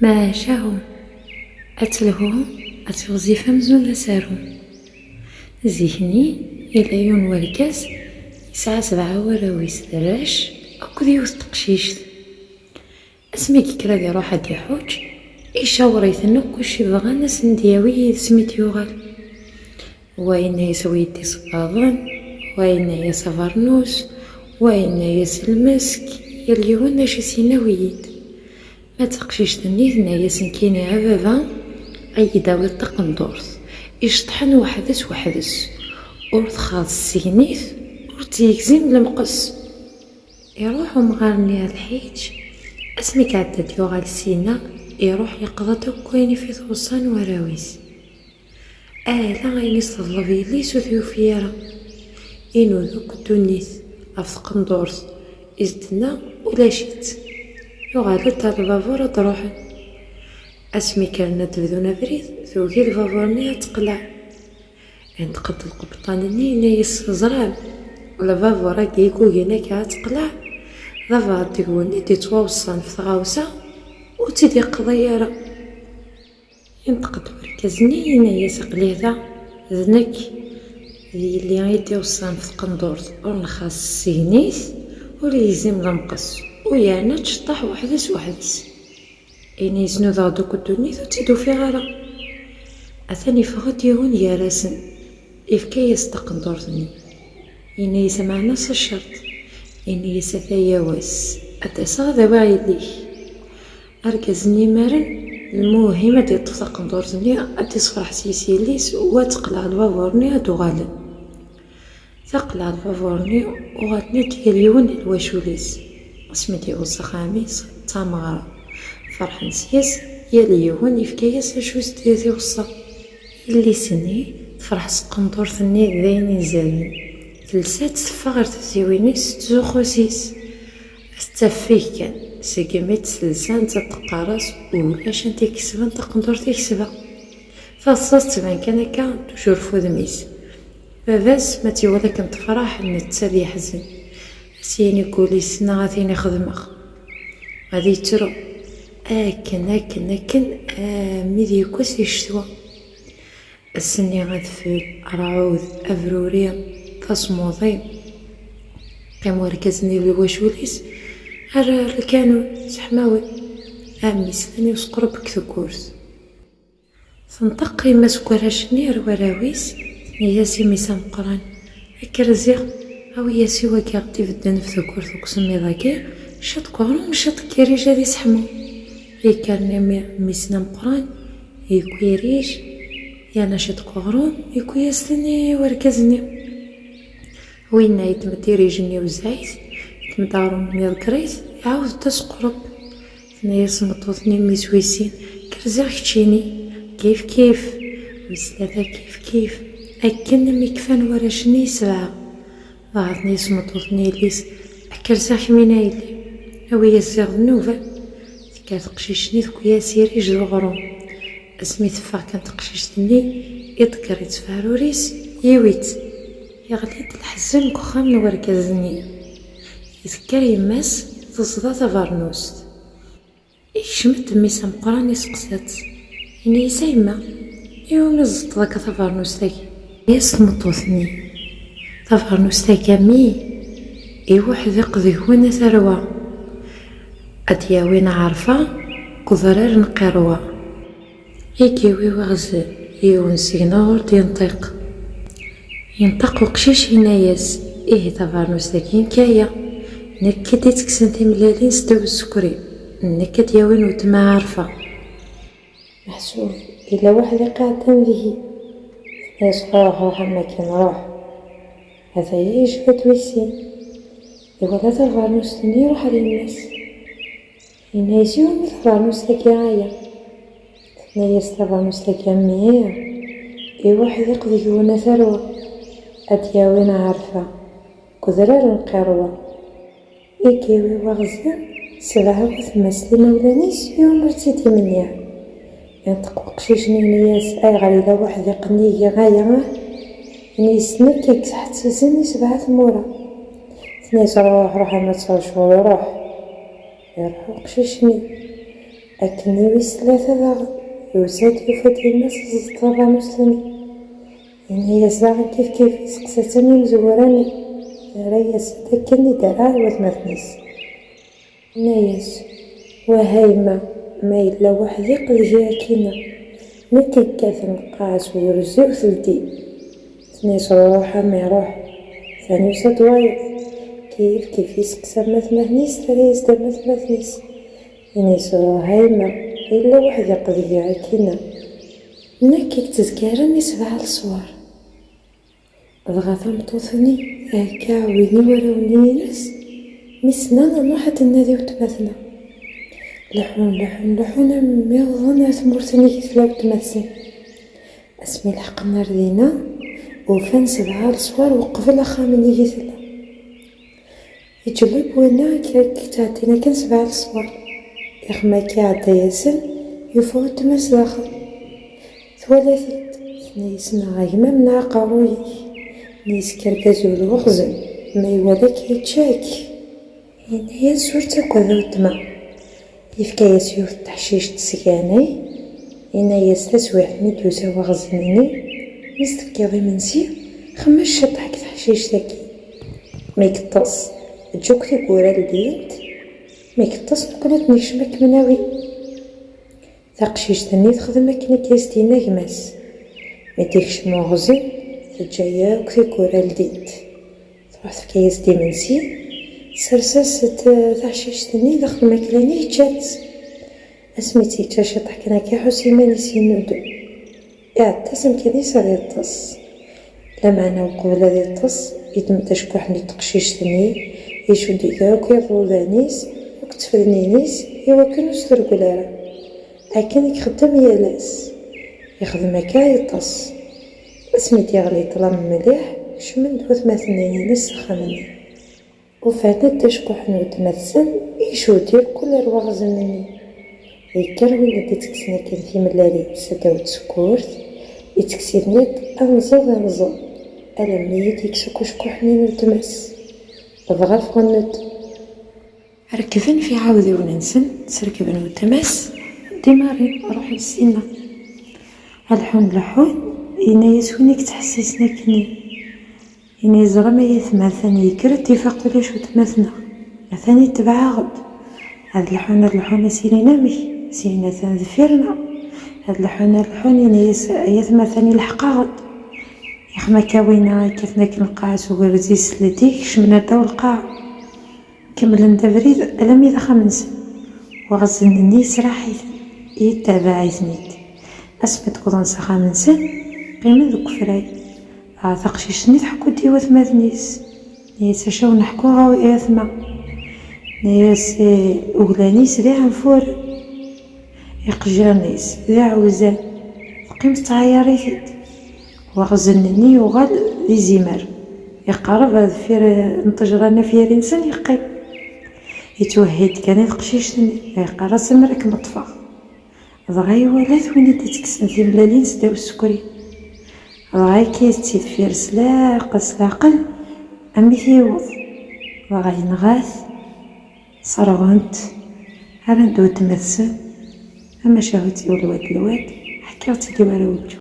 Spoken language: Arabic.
ما شاهو أتلهو أتغزيف مزون سارو زيهني إلى يون وركاز يسعى 7 وراويس دراش أكد يوث تقشيشت اسمي كرا دي روح دي حوج يشاور يثنو كلشي بغا ناس ندياوي سميت يوغال وين يسوي دي صباغن وين يسافرنوس وين يسلمسك يلي هو شي سيناويد ما تقشيشتني ثنايا سنكيني عبابا أي داوي تقندورث يشطحن وحدث ورث خاص سينيث ورث يكزيم المقص يروحو مغارني هاد الحيج اسمي كعدد يوغال سينا يروح يقضى كويني في ثوصان وراويس لا غيني صلبي لي سوثيو فيارا إنو ذوك الدنيث أفث قندورث إزدنا ولا شيت يوغال تاع الفافورة تروحن اسمي كان تبذونا بريد ذوكي الفافورني تقلع ينتقد القبطانني نايس زراب الفافورة كيكو هناك تقلع ضفا تقولني تتواوصان في ثغاوسة وتدي قضيارة ينتقد مركزني نايس قليذا ذنك اللي غيدي وصان في قندورث ورنخاص سينيث وليزيم لمقص ويانا تشطح وحدث إني يزنو ذا دوك الدنيا تيدو في غارة أثاني فغد يهون يا راسن إفكا يستقندورثني إني يسمع ناس الشرط إني يسثايا واس أتسا ذا ليه أركزني مارن المهم أدي تقندورثني أدي صفرح سيسي ليس وتقلع الفافورني أدو غالن تقلع الفافورني وغاتني تيليون الواشوليس اسمي دي وصخامي تامغرا فرح نسيس يليون يفكايس شوز تيثي وصا اللي سني تفرح سقندورثني ذاين زالين تلسات تفغر تزيوينيس تزوخوسيس استفيه كان سيكميت سلسان تتقارس ولاش انتي كسبان تقندور تكسبا فالصاص تبان كان هكا توجور فودميس باباس ما تيولا كنت فرح نتسالي يحزن سيني كولي سنا غادي نخدمخ غادي ترو أكن ميدي كوس يشتوى السني غادفل رعوذ أفروريا تصموضي قيم وركزني بالواشوليس هرا كانوا سحماوي ميساني وسقرب كثكورس تنطقي ما سكوراش نير وراويس نياسي ميسام قران هكرزيغ أو ياسي وكي غدي بدن في ثكورث وكسمي ذاكي شط قرون شط كيريجا دي سحمو كان ميسنا مقران يكويريش يانا شط قرون يكويسني وركزني وين يتمدي ريجني وزايد يتمدارو ميال كريس يعاود تسقرب ثنايا سمطوطني ميسويسين كرزيغ كتشيني كيف ويسلاذا كيف أكن ميكفان وراشني 7 ضاعتني سمطوطني ليس أكرزاخ منايلي أوي يسيغ النوفا كانت قشيشني ذكويا سيري جزغرو اسمي ثفا كانت قشيشتني يذكر يتفاروريس يويت يغليت الحزن كخام نوركزني يذكر يماس تصدى تفارنوست يشمت ميسا مقران يسقسات إني يسايما يوم نزلت ذاك تفارنوستاكي يسمطوثني تفارنوستاكي مي يوحد يقضي هنا ثروة أدياوين عارفة كضرار نقروة يكيوي وغزل يون سيغنور ينطق وقشيش هناياس تفارنوس داكين كايا نكد يتكسن تملالين ستو السكري نكد ياوين وتما عارفة محسوب إلا واحد قاعد به يصفاها روح مكان روح هذا يجبد ويسين إلا تفارنوس تني روح للناس الناس يوم تفارنوس داكي غاية ثنايا تفارنوس داكي مير واحد يقضي هنا ثروة أدياوين عارفة كذرار نقروة يكيوي وغزل 7 وثماسلي مولانيس يوم رتيتي منيا ينطق قشيشني نياس غالي واحد يقني غاية نيسني كيكس حتسيسني 7 ثمورة ثنايا روح ما تصوش ولا روح يروحو قشيشني أكن ويس ثلاثة داغن يوساد يفات الناس زطرا مسلمي هي زاغن كيف سقساتني مزوراني دارا سدكني دارا وثمثنيس نايس وهايما ما إلا واحد يقضي جاها كينا مكي كاثن قاس ويرزي وثلدي تنيس روحا ما يروح ثاني وساد وايض كيف يسقسا مثمثنيس ترى يزدا مثمثنيس ينيس هايما إلا واحد يقضي جاها كينا ناكيك تذكرني 7 الصوار بغا ثمطوثني هكا ويني وراوني ناس مسنا نروح النادي وتماثنا لحون ميوضنا ثمورتني كيتلاو تماثسن اسمي الحق نردينا وفان 7 الصوار وقفل اخا مني كيتلا يجلب وينا كتعطينا كان 7 الصوار يخما كي عطا ياسن يفوت تماس داخل ثلاثيت ثنيسنا غايمة من عقاروي نيس كركزو الوغزن ما يوالك يتشاك هي زورتا كذا وتما يفكا يسيوث تحشيش تسكاني إنا يستسوح ميدوسا وغزنيني مستفكي منسي خمش شطحك تحشيش تاكي ميكطس تجوكتي كورا لدينت ميكطس نكونت نشمك مناوي تقشيش تاني تخدمك نكيستينا كماس ميتيكش مغزن تجايا وكتي كورا لدينت تروح تفكيس ديمنسي سرساس تحشيش تاني دخل ماكلاني جات اسميتي تشاشط حكنا كي حسيمان يسينودو تسم كني صار يطس لما انا وقبل هذا يطس يتم تشكحني تقشيش تاني يشود يداك يرولانيس وكتفرنينيس يوكنو سترقلارا اكن يخدم يالاس يخدم هكا يطس اسميتي غلي طلام مليح شمن دوث مثنين نسخنني وفاتت تشكح نتمثل يشودي كل رواغزنني يكروي اللي تكسنا كان في ملالي سداو تسكورت يتكسيرني انزل ألمني يكسكو شكوحني نتمس بغا فغنت ركبن في عاودي وننسن سركبن نتمس ديماري روحي للسينا لحون إنا يسونيك تحسسنا كني إني زرما يثمثني يكرت يفاق ليش وتمثنا مثاني تبع غد هاد الحون سيرينا مي سيرينا ذفيرنا هاد الحون إني يثمثني الحقا غد يخما كاوينا كيفنا كنقاس وغرزي سلتيك شمنا داو القاع كمل ندفريد ألمي ذا خمنس وغزنني سراحيث يتابعيثنيت أسمت قضان سخا منسن قيمة ذوك فراي تقشيشني تحكو ديوة ثماثنيس نيس شاو نحكو غاوي اثما نيس اوغلانيس ذا عنفور يقجرنيس ذا عوزان قيمة تعياريثيت وغزنني وغال ذي زمار يقرب هذا فير نتجرانا فير انسان يقيم يتوهد كان يتقشيشني يقرا سمرك مطفى ضغاي ولا ثويني تتكسن في ملالين سداو السكري غاي كيستيد فير سلاقل أمي ثيوض وغاي نغاث صرغنت هانا ندو تمثل أما شاهدتي الواد حكيرتي لي ورا وجهو